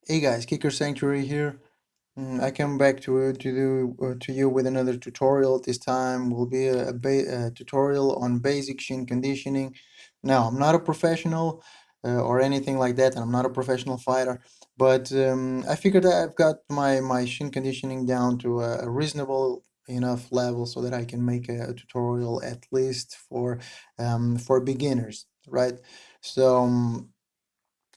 Hey guys, Kicker Sanctuary here. I come back to you with another tutorial. This time will be a tutorial on basic shin conditioning. Now, I'm not a professional or anything like that, and I'm not a professional fighter, but I figured that I've got my shin conditioning down to a reasonable enough level so that I can make a tutorial at least for beginners, right? So.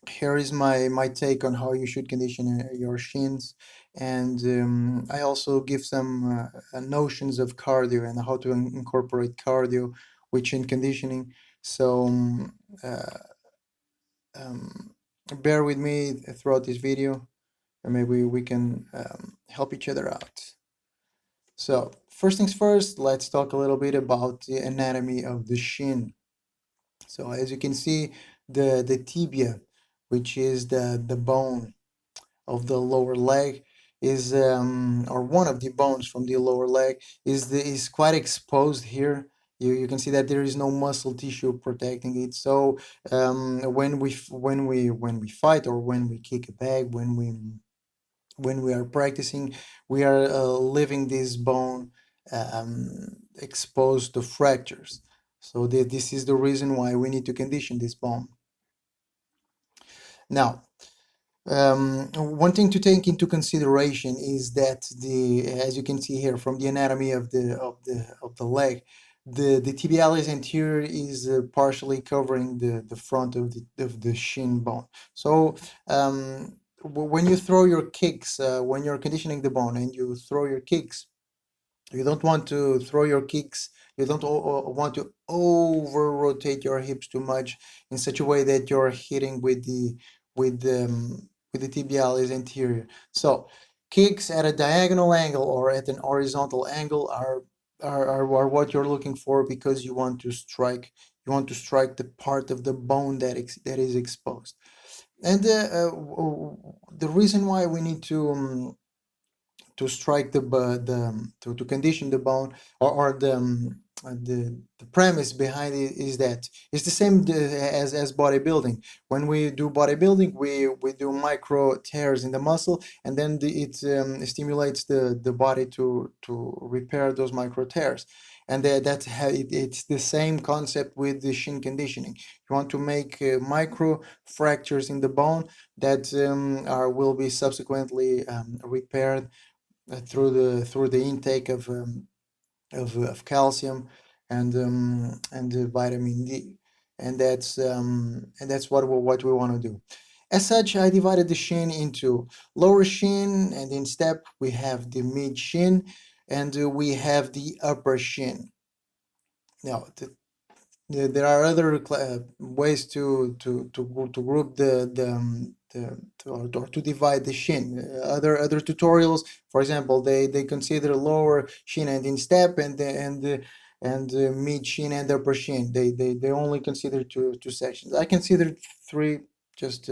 Here is my take on how you should condition your shins, and I also give some notions of cardio and how to incorporate cardio with shin conditioning. So um, bear with me throughout this video, and maybe we can help each other out. So first things first, let's talk a little bit about the anatomy of the shin. So as you can see, the tibia, which is the bone of the lower leg, is or one of the bones from the lower leg is quite exposed here. You can see that there is no muscle tissue protecting it. So when we fight or when we kick a bag, when we are practicing, we are leaving this bone exposed to fractures. So this is the reason why we need to condition this bone. Now, one thing to take into consideration is that as you can see here from the anatomy of the leg, the tibialis anterior is partially covering the front of the shin bone. So when you throw your kicks, when you're conditioning the bone and you throw your kicks, you don't want to throw your kicks. You don't want to over rotate your hips too much in such a way that you're hitting with the tibialis anterior. So kicks at a diagonal angle or at an horizontal angle are what you're looking for, because you want to strike the part of the bone that is exposed. And the reason why we need to strike to condition the bone, or the premise behind it is that it's the same as bodybuilding. When we do bodybuilding, we do micro tears in the muscle, and then it stimulates the body to repair those micro tears. And that's how it's the same concept with the shin conditioning. You want to make micro fractures in the bone that will be subsequently repaired through the intake of calcium and vitamin D, and that's what we want to do. As such, I divided the shin into lower shin, and in step we have the mid shin, and we have the upper shin. Now, there are other ways to group or to divide the shin. Other tutorials, for example, they consider lower shin and instep, and mid shin and upper shin. They only consider two sections. I consider three, just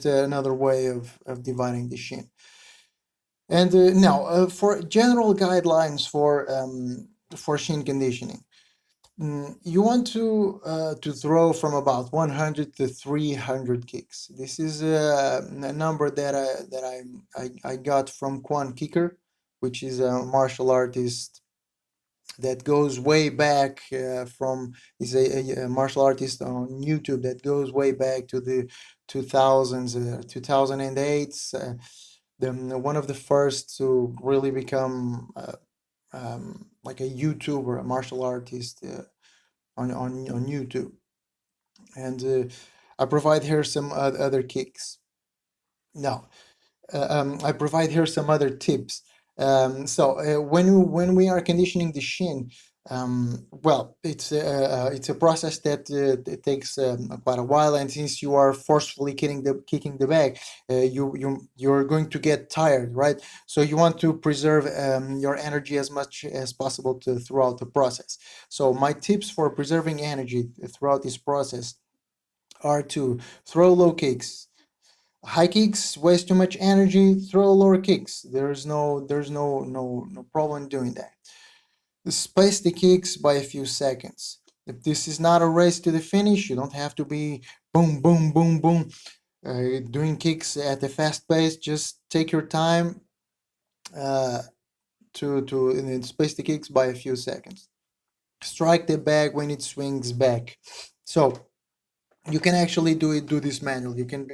another way of dividing the shin. And now, for general guidelines for shin conditioning. You want to throw from about 100 to 300 kicks. This is a number that I got from Quan Kicker, which is a martial artist that goes way back from is a martial artist on YouTube that goes way back to the 2000s, 2008. One of the first to really become like a YouTuber, a martial artist. On YouTube, and I provide here some other kicks. Now, I provide here some other tips. So when we are conditioning the shin, well, it's a process that it takes quite a while, and since you are forcefully kicking the bag, you're going to get tired, right? So you want to preserve your energy as much as possible throughout the process. So my tips for preserving energy throughout this process are to throw low kicks. High kicks waste too much energy. Throw lower kicks. There's no problem doing that. Space the kicks by a few seconds. If this is not a race to the finish, you don't have to be boom, boom, boom, boom. Doing kicks at a fast pace, just take your time uh, to and then space the kicks by a few seconds. Strike the bag when it swings back. So you can actually do this manually. You can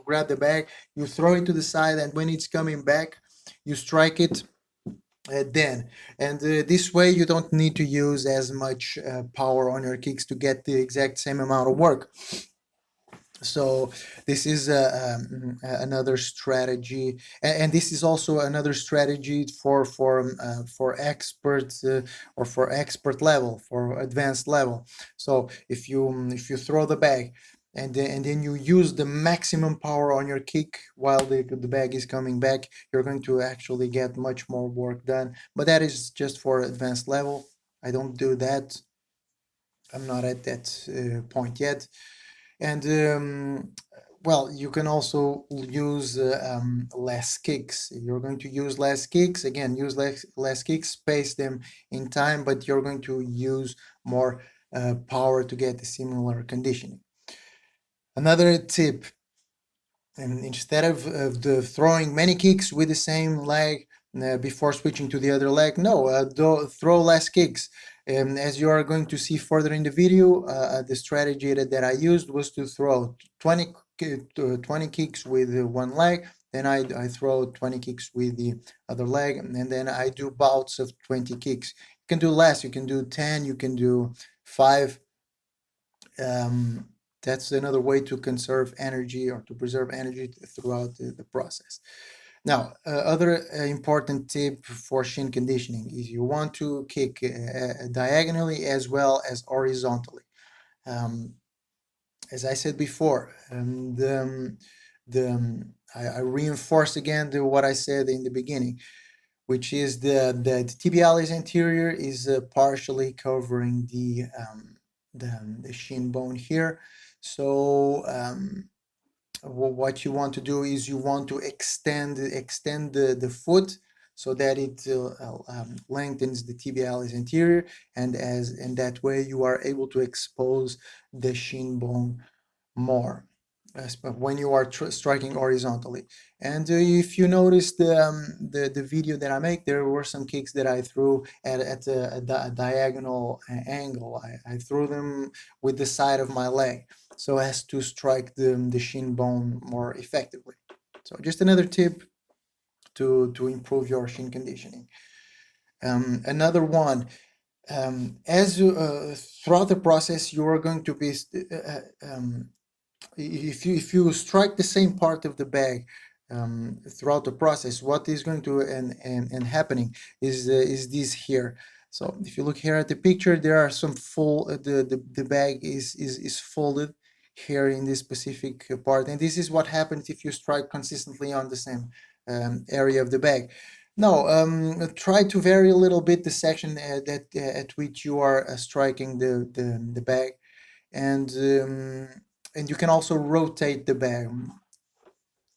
grab the bag, you throw it to the side, and when it's coming back, you strike it then. And this way, you don't need to use as much power on your kicks to get the exact same amount of work. So this is another strategy, and this is also another strategy for experts or for expert level, for advanced level. So if you throw the bag and then you use the maximum power on your kick while the bag is coming back, you're going to actually get much more work done. But that is just for advanced level. I don't do that. I'm not at that point yet. And well, you can also use less kicks. You're going to use less kicks. Again, use less kicks, space them in time, but you're going to use more power to get a similar conditioning. Another tip, and instead of the throwing many kicks with the same leg before switching to the other leg, no, throw less kicks. As you are going to see further in the video, the strategy that I used was to throw 20 kicks with one leg, then I throw 20 kicks with the other leg, and then I do bouts of 20 kicks. You can do less, you can do 10, you can do 5. um, that's another way to conserve energy or to preserve energy throughout the process. Now, other important tip for shin conditioning is you want to kick diagonally as well as horizontally. Um, as I said before, I reinforce again what I said in the beginning, which is the tibialis anterior is partially covering the shin bone here. So what you want to do is you want to extend the foot so that it lengthens the tibialis anterior, and that way you are able to expose the shin bone more when you are striking horizontally. And if you notice the video that I make, there were some kicks that I threw at a diagonal angle. I threw them with the side of my leg so as to strike the shin bone more effectively. So just another tip to improve your shin conditioning. Another one, as throughout the process, you are going to be if you strike the same part of the bag throughout the process, what is going to and happening is this here. So if you look here at the picture, there are some full the bag is folded here in this specific part, and this is what happens if you strike consistently on the same area of the bag. No, try to vary a little bit the section at which you are striking the bag, and and you can also rotate the bag.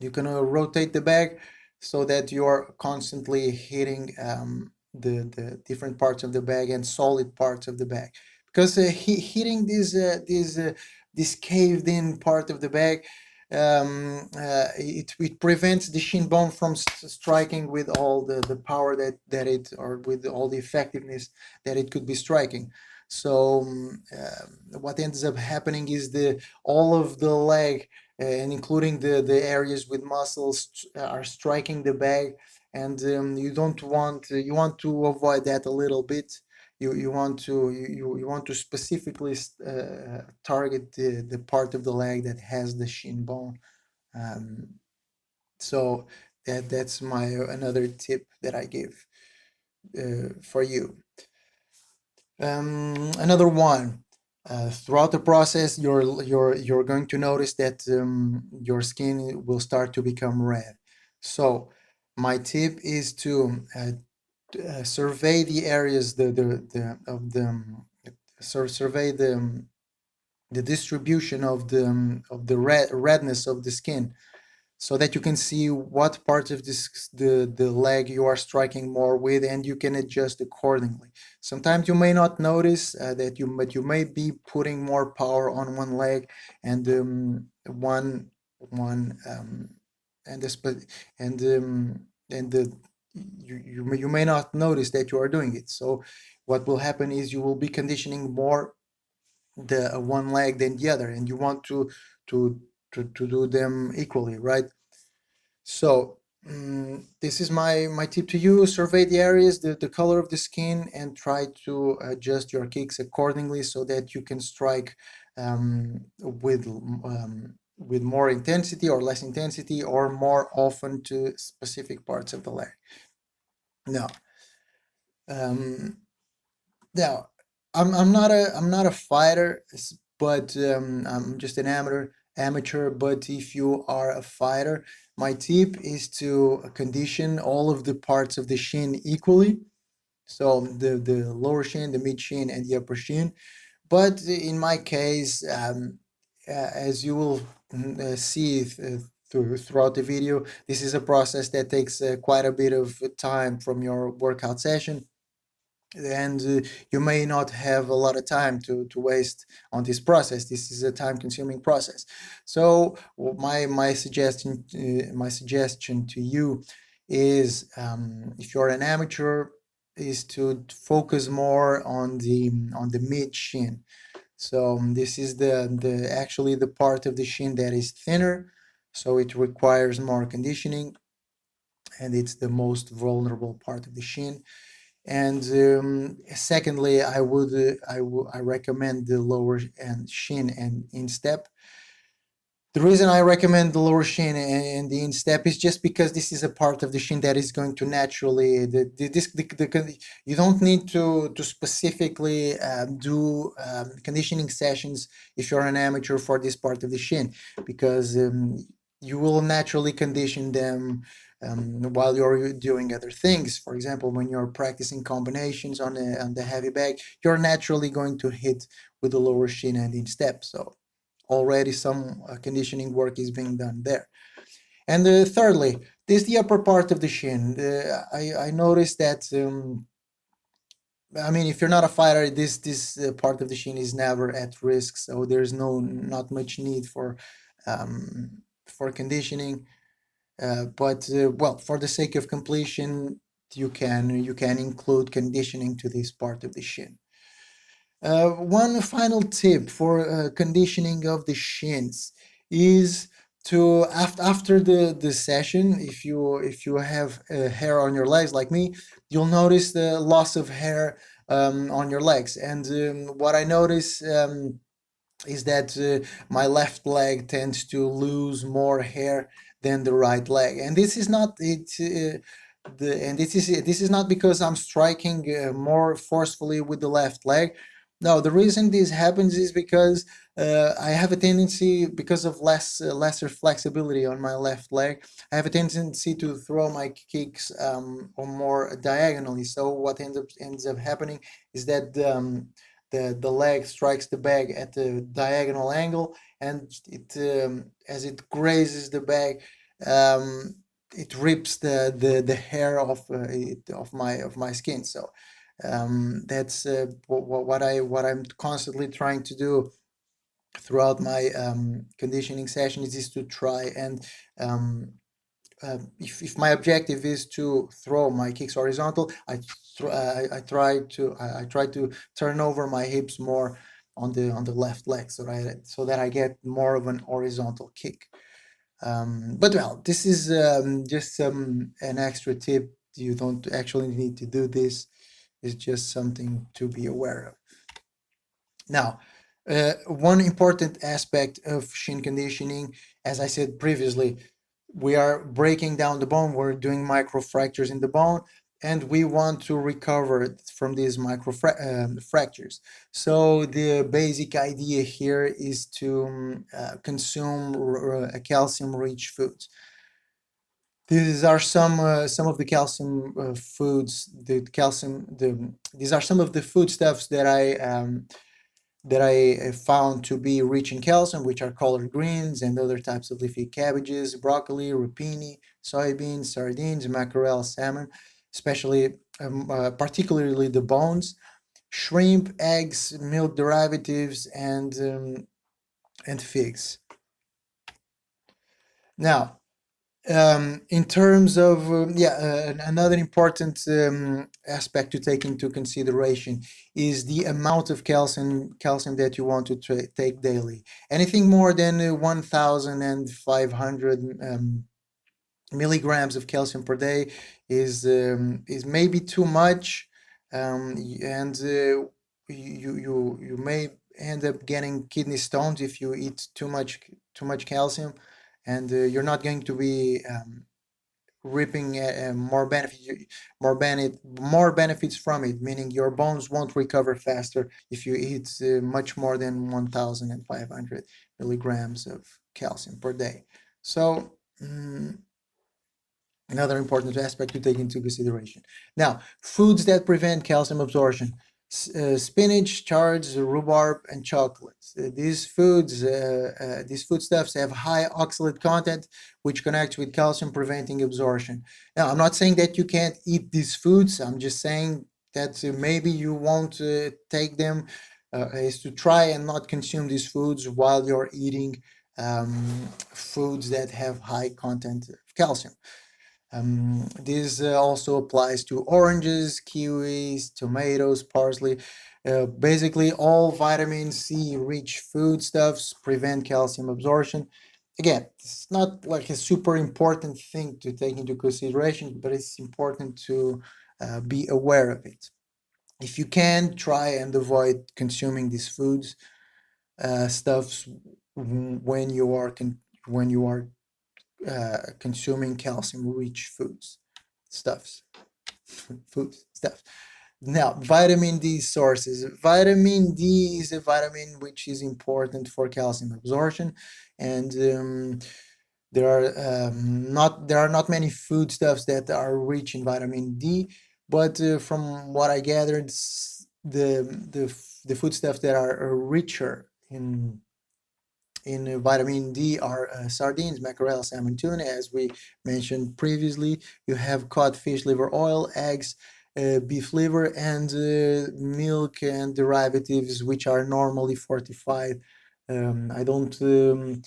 You can rotate the bag so that you are constantly hitting the different parts of the bag and solid parts of the bag. Because hitting this caved in part of the bag, it prevents the shin bone from striking with all the power that it, or with all the effectiveness that it could be striking. So what ends up happening is the all of the leg and including the areas with muscles are striking the bag, and you don't want you want to avoid that a little bit. You want to specifically target the part of the leg that has the shin bone. um, so that's my another tip that I give for you. Another one. Throughout the process, you're going to notice that your skin will start to become red. So my tip is to survey the areas the of the survey the distribution of the redness of the skin, so that you can see what parts of the leg you are striking more with, and you can adjust accordingly. Sometimes you may not notice that you but you may be putting more power on one leg, and one one and the and and the you may not notice that you are doing it. So what will happen is you will be conditioning more the one leg than the other, and you want to to do them equally, right? So this is my tip to you: survey the areas, the color of the skin, and try to adjust your kicks accordingly so that you can strike with more intensity or less intensity or more often to specific parts of the leg. Now, um, now, I'm not a fighter, but I'm just an amateur. But if you are a fighter, my tip is to condition all of the parts of the shin equally. So the lower shin, the mid shin, and the upper shin. But in my case, as you will see throughout the video, this is a process that takes quite a bit of time from your workout session, and you may not have a lot of time to waste on this process. This is a time consuming process. So my suggestion to you is, if you're an amateur, is to focus more on the mid shin. So this is the actually the part of the shin that is thinner, so it requires more conditioning, and it's the most vulnerable part of the shin. And secondly, I recommend the lower and shin and instep. The reason I recommend the lower shin and the instep is just because this is a part of the shin that is going to naturally you don't need to specifically do conditioning sessions if you're an amateur for this part of the shin, because you will naturally condition them while you're doing other things. For example, when you're practicing combinations on the heavy bag, you're naturally going to hit with the lower shin and instep. So already some conditioning work is being done there. And thirdly, this is the upper part of the shin. I noticed that. I mean, if you're not a fighter, this part of the shin is never at risk, so there's not much need for conditioning. But well, for the sake of completion, you can include conditioning to this part of the shin. One final tip for conditioning of the shins is to after the session, if you have hair on your legs like me, you'll notice the loss of hair on your legs. And what I notice is that my left leg tends to lose more hair than the right leg, and this is not it. This is not because I'm striking more forcefully with the left leg. No, the reason this happens is because I have a tendency, because of lesser flexibility on my left leg, I have a tendency to throw my kicks or more diagonally. So what ends up happening is that the leg strikes the bag at the diagonal angle, and it as it grazes the bag, um, it rips the hair off of my skin. So that's what I'm constantly trying to do throughout my conditioning sessions, is to try and um, if my objective is to throw my kicks horizontal, I try to turn over my hips more on the left leg, so that I get more of an horizontal kick. But well, this is just an extra tip. You don't actually need to do this. It's just something to be aware of. Now, one important aspect of shin conditioning, as I said previously, we are breaking down the bone, we're doing microfractures in the bone, and we want to recover from these fractures. So the basic idea here is to consume calcium-rich foods. These are some of the calcium foods. These are some of the foodstuffs that I found to be rich in calcium, which are collard greens and other types of leafy cabbages, broccoli, rapini, soybeans, sardines, mackerel, salmon, especially particularly the bones, shrimp, eggs, milk derivatives, and figs. Now, in terms of another important aspect to take into consideration is the amount of calcium that you want to take daily. Anything more than 1,500 milligrams of calcium per day is maybe too much, and you may end up getting kidney stones if you eat too much calcium, and you're not going to be reaping more benefits from it, meaning your bones won't recover faster if you eat much more than 1,500 milligrams of calcium per day. So another important aspect to take into consideration. Now, foods that prevent calcium absorption: spinach, chards, rhubarb, and chocolates. These foodstuffs have high oxalate content, which connects with calcium, preventing absorption. Now, I'm not saying that you can't eat these foods. I'm just saying that maybe you won't take them. Is to try and not consume these foods while you're eating foods that have high content of calcium. This also applies to oranges, kiwis, tomatoes, parsley. Basically, all vitamin C rich foodstuffs prevent calcium absorption. Again, it's not like a super important thing to take into consideration, but it's important to be aware of it. If you can, try and avoid consuming these foods stuffs when you are consuming calcium rich stuffs food stuff. Now, vitamin D sources. Vitamin D is a vitamin which is important for calcium absorption, and there are not many foodstuffs that are rich in vitamin D. But from what I gathered, the foodstuffs that are richer in vitamin D are sardines, mackerel, salmon, tuna. As we mentioned previously, you have cod, fish liver oil, eggs, beef liver, and milk and derivatives, which are normally fortified. Um, I don't. Um,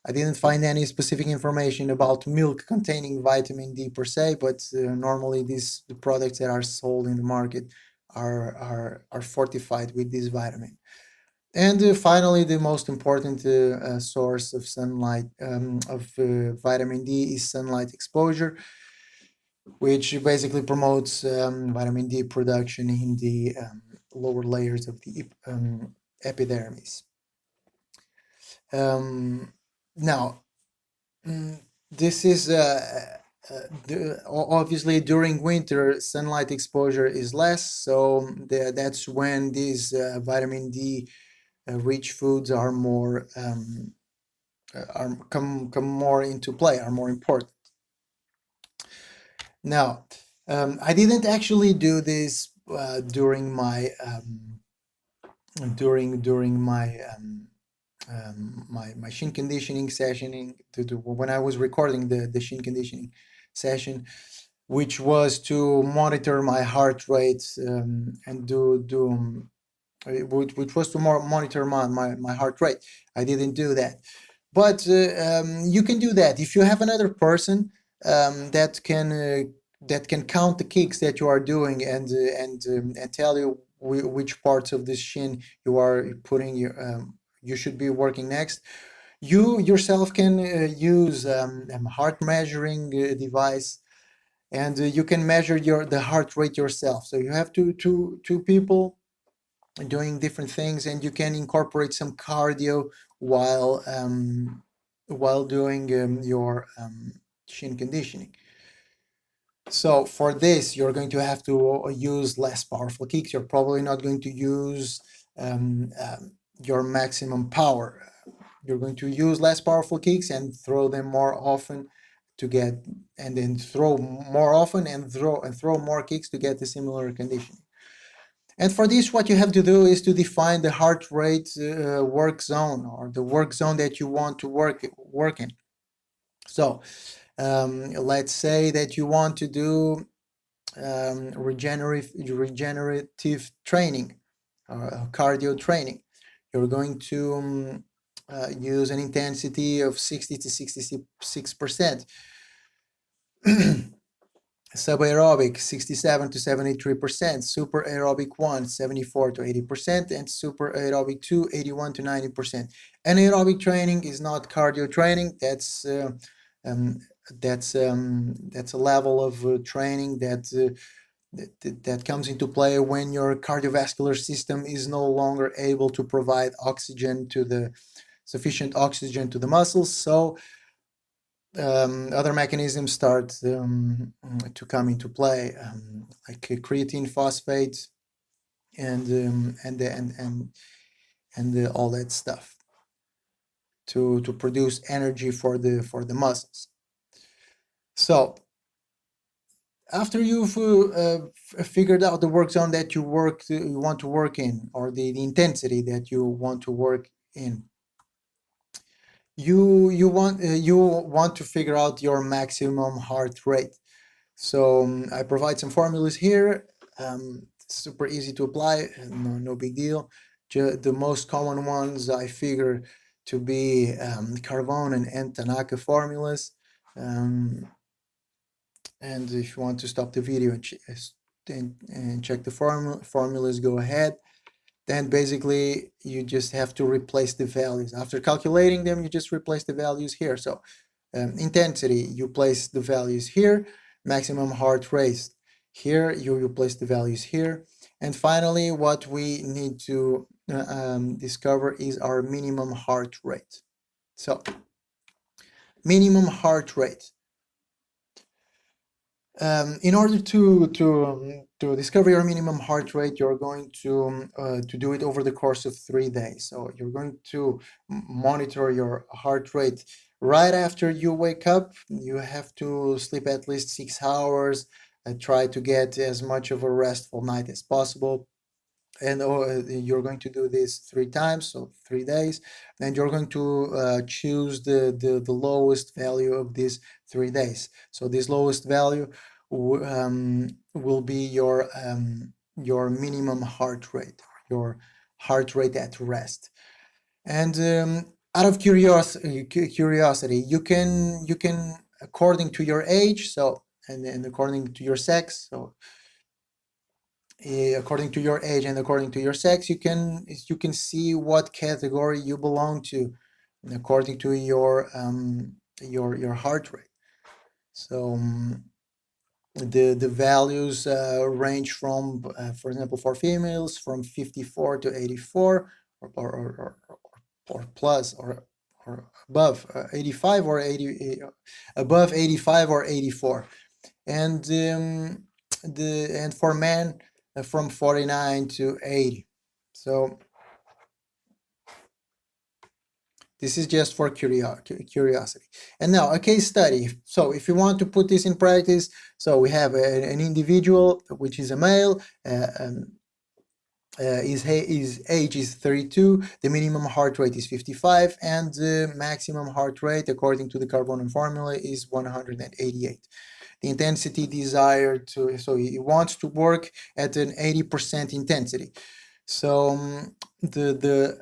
I didn't find any specific information about milk containing vitamin D per se, but normally the products that are sold in the market are fortified with this vitamin. And finally, the most important source of sunlight of vitamin D is sunlight exposure, which basically promotes vitamin D production in the lower layers of the epidermis. Um, Now, mm, this is obviously during winter, sunlight exposure is less, so that's when these vitamin D rich foods are more are come more into play, are more important. Now, I didn't actually do this during my shin conditioning session when I was recording the shin conditioning session, which was to monitor my heart rate and which was to monitor my heart rate. I didn't do that. But you can do that if you have another person that can count the kicks that you are doing and tell you which parts of the shin you should be working next. You yourself can use a heart measuring device, and you can measure the heart rate yourself. So you have two people doing different things, and you can incorporate some cardio while doing your shin conditioning. So for this, you're going to have to use less powerful kicks. You're probably not going to use your maximum power. You're going to use less powerful kicks and throw them more often to get, and then throw more often and throw more kicks to get a similar condition. And for this, what you have to do is to define the heart rate work zone, or the work zone that you want to work in. So let's say that you want to do regenerative training, cardio training. You're going to use an intensity of 60 to 66%. Subaerobic 67 to 73%, super aerobic 1 74 to 80%, and super aerobic 2 81 to 90%. Anaerobic training is not cardio training. Um, that's a level of training that comes into play when your cardiovascular system is no longer able to provide oxygen to the sufficient oxygen to the muscles. So other mechanisms start to come into play, like creatine phosphate and all that stuff to produce energy for the muscles. So after you've figured out the work zone that you want to work in, or the intensity that you want to work in, you want to figure out your maximum heart rate. So I provide some formulas here. Super easy to apply, no big deal. The most common ones I figure to be Carbone and Tanaka formulas. Um, and if you want to stop the video and check the formulas, go ahead. Then basically you just have to replace the values. After calculating them, you just replace the values here. So intensity, you place the values here. Maximum heart rate, here you replace the values here. And finally, what we need to discover is our minimum heart rate. So minimum heart rate. In order to discover your minimum heart rate, you're going to do it over the course of 3 days. So you're going to monitor your heart rate right after you wake up. You have to sleep at least 6 hours and try to get as much of a restful night as possible. And you're going to do this 3 times, so 3 days, and you're going to choose the lowest value of these 3 days. So this lowest value will be your minimum heart rate, your heart rate at rest. And out of curiosity, you can according to your age, so and according to your sex, so according to your age and according to your sex, you can see what category you belong to according to your heart rate. So the values range from for example, for females, from 54 to 84, or plus, or above 85, or 80, above 85 or 84. And and for men, from 49 to 80. So this is just for curiosity. And now a case study. So if you want to put this in practice, so we have an individual, which is a male. His age is 32, the minimum heart rate is 55, and the maximum heart rate, according to the Carbone formula, is 188. The intensity desired so he wants to work at an 80% intensity. So the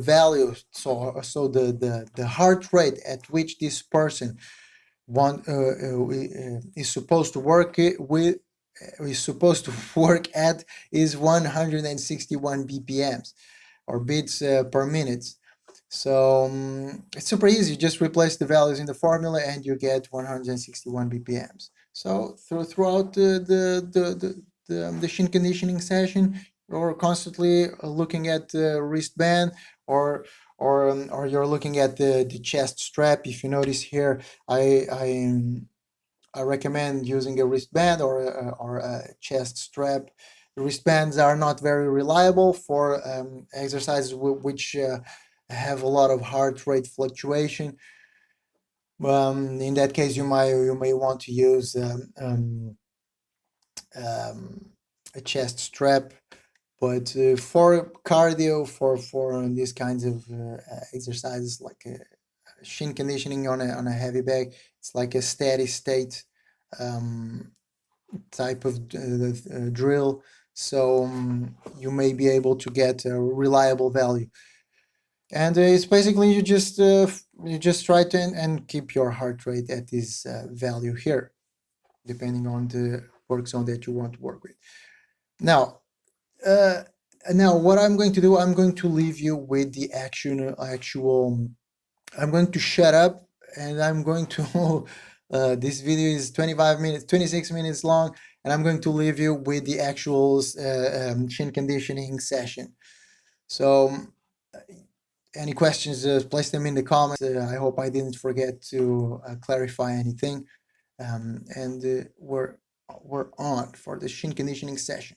value, so the heart rate at which this person is supposed to work with is supposed to work at is 161 bpms, or beats per minute. So it's super easy. You just replace the values in the formula and you get 161 bpms. So throughout the Shin conditioning session, you're constantly looking at the wristband, or you're looking at the chest strap. If you notice here, I recommend using a wristband or a chest strap. The wristbands are not very reliable for exercises which have a lot of heart rate fluctuation. In that case, you may want to use a chest strap. But for cardio, for these kinds of exercises, like Shin conditioning on a heavy bag, it's like a steady state type of drill. So you may be able to get a reliable value. And it's basically you just try to and keep your heart rate at this value here, depending on the work zone that you want to work with. Now, uh, now what I'm going to do, I'm going to leave you with the actual. I'm going to shut up and I'm going to. This video is 25 minutes, 26 minutes long, and I'm going to leave you with the actual shin conditioning session. So, any questions, place them in the comments. I hope I didn't forget to clarify anything. And we're on for the shin conditioning session.